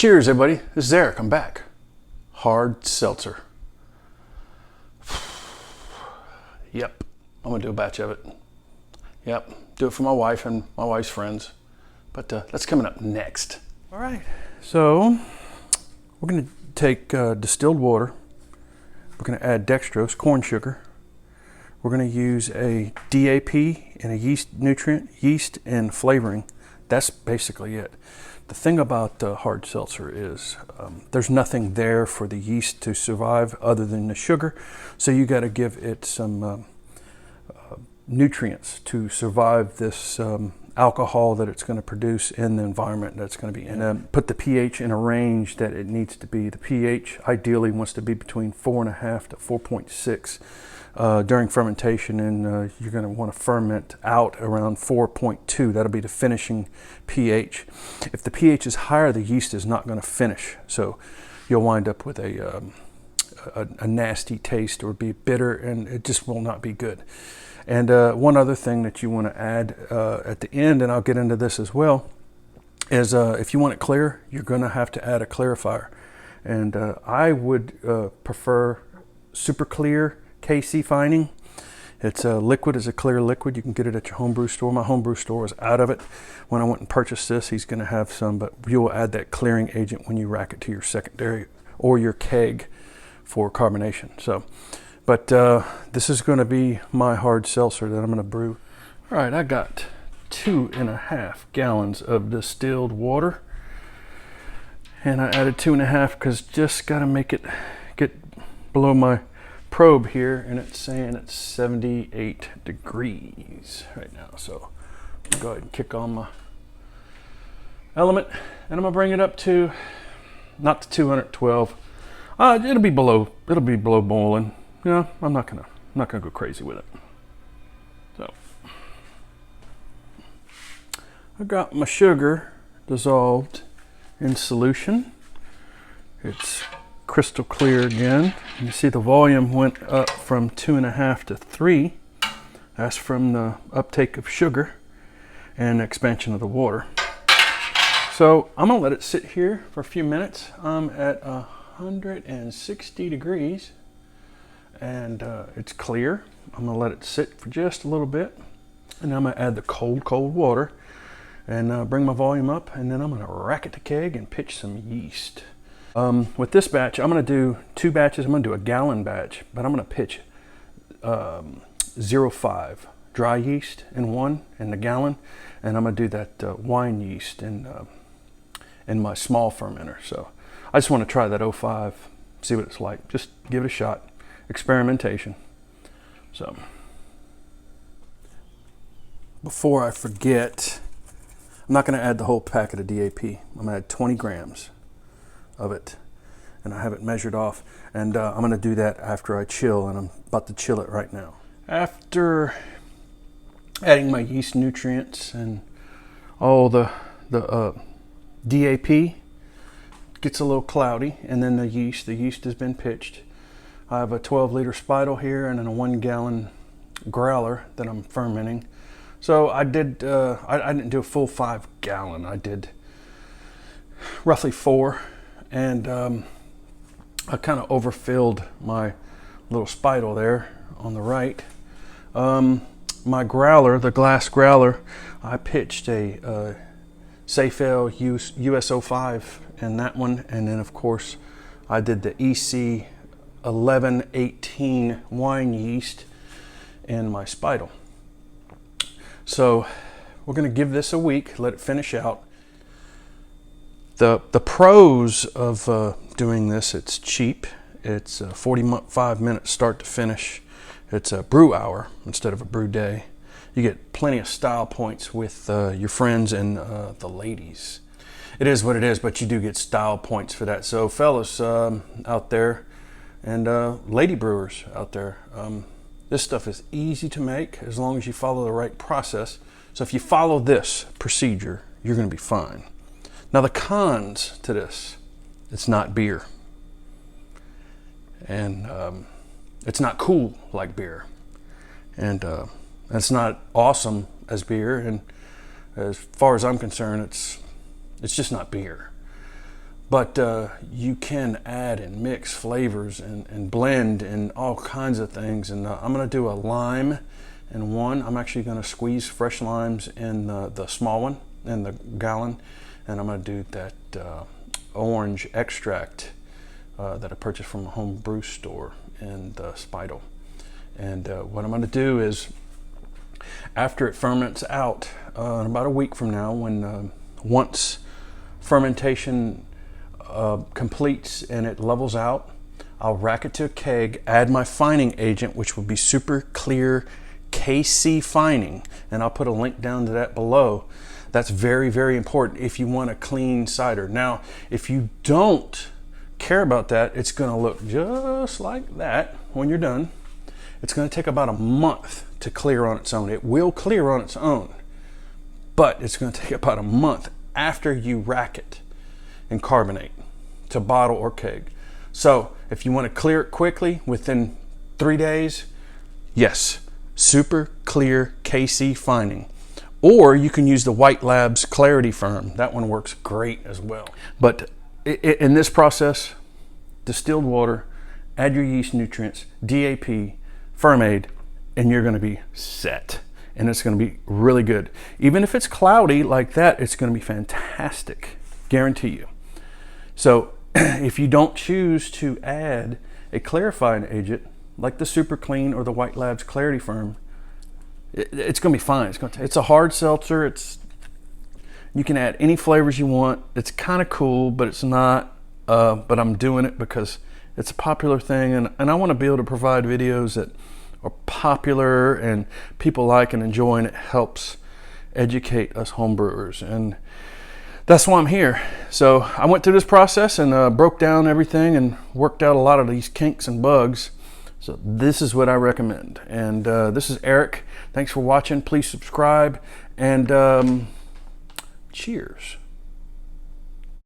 Cheers, everybody. This is Eric. I'm back. Hard seltzer. Yep. I'm going to do a batch of it. Yep. Do it for my wife and my wife's friends. But that's coming up next. All right. So we're going to take distilled water. We're going to add dextrose, corn sugar. We're going to use a DAP and a yeast nutrient, yeast and flavoring. That's basically it. The thing about hard seltzer is there's nothing there for the yeast to survive other than the sugar. So you got to give it some nutrients to survive this alcohol that it's going to produce in the environment that's going to be in. And put the pH in a range that it needs to be. The pH ideally wants to be between 4.5 to 4.6 during fermentation, and you're going to want to ferment out around 4.2. That'll be the finishing pH. If the pH is higher, the yeast is not going to finish, so you'll wind up with a nasty taste or be bitter, and it just will not be good. And one other thing that you want to add at the end, and I'll get into this as well, is if you want it clear, you're going to have to add a clarifier. And I would prefer super clear KC fining. It's a liquid, it's a clear liquid. You can get it at your homebrew store. My homebrew store was out of it when I went and purchased this. He's going to have some, but you will add that clearing agent when you rack it to your secondary or your keg for carbonation. So, but this is going to be my hard seltzer that I'm going to brew. All right, I got 2.5 gallons of distilled water, and I added 2.5 because just got to make it get below my probe here, and it's saying it's 78 degrees right now. So I'll go ahead and kick on my element, and I'm gonna bring it up to not to 212. It'll be below boiling. You know, I'm not gonna go crazy with it. So I got my sugar dissolved in solution. It's crystal clear again. You see the volume went up from 2.5 to 3. That's from the uptake of sugar and expansion of the water. So I'm gonna let it sit here for a few minutes. I'm at 160 degrees and it's clear. I'm gonna let it sit for just a little bit, and I'm gonna add the cold water and bring my volume up, and then I'm gonna rack it to keg and pitch some yeast. With this batch, I'm going to do 2 batches. I'm going to do a gallon batch, but I'm going to pitch 0.5 dry yeast in one in the gallon, and I'm going to do that wine yeast in my small fermenter. So I just want to try that 0.5, see what it's like. Just give it a shot. Experimentation. So before I forget, I'm not going to add the whole packet of DAP. I'm going to add 20 grams of it, and I have it measured off, and I'm going to do that after I chill, and I'm about to chill it right now. After adding my yeast nutrients and all the DAP, gets a little cloudy, and then the yeast has been pitched. I have a 12-liter spidle here and then a 1-gallon growler that I'm fermenting. So I did I didn't do a full 5-gallon. I did roughly 4. And I kind of overfilled my little spidle there on the right. My growler, the glass growler, I pitched a Safel US05 in that one. And then, of course, I did the EC 1118 wine yeast in my spidle. So we're going to give this a week, let it finish out. The pros of doing this: it's cheap. It's 45 minutes start to finish. It's a brew hour instead of a brew day. You get plenty of style points with your friends and the ladies. It is what it is, but you do get style points for that. So fellas out there and lady brewers out there, this stuff is easy to make as long as you follow the right process. So if you follow this procedure, you're going to be fine. Now the cons to this: it's not beer, and it's not cool like beer, and it's not awesome as beer, and as far as I'm concerned, it's just not beer. But you can add and mix flavors and blend and all kinds of things. And I'm going to do a lime in one. I'm actually going to squeeze fresh limes in the small one, in the gallon. And I'm going to do that orange extract that I purchased from a home brew store in Spidle. And what I'm going to do is, after it ferments out, in about a week from now, when once fermentation completes and it levels out, I'll rack it to a keg, add my fining agent, which will be super clear KC fining, and I'll put a link down to that below. That's very, very important if you want a clean cider. Now, if you don't care about that, it's going to look just like that when you're done. It's going to take about a month to clear on its own. It will clear on its own, but it's going to take about a month after you rack it and carbonate to bottle or keg. So if you want to clear it quickly within 3 days, yes, super clear KC fining. Or you can use the White Labs Clarity Firm. That one works great as well. But in this process, distilled water, add your yeast nutrients, DAP, Fermade, and you're going to be set. And it's going to be really good. Even if it's cloudy like that, it's going to be fantastic. Guarantee you. So if you don't choose to add a clarifying agent like the Super Clean or the White Labs Clarity Firm, it's going to be fine. It's a hard seltzer. You can add any flavors you want. It's kind of cool, but it's not. But I'm doing it because it's a popular thing, and I want to be able to provide videos that are popular and people like and enjoy, and it helps educate us homebrewers. And that's why I'm here. So I went through this process and broke down everything and worked out a lot of these kinks and bugs. So this is what I recommend. And this is Eric. Thanks for watching. Please subscribe, and cheers.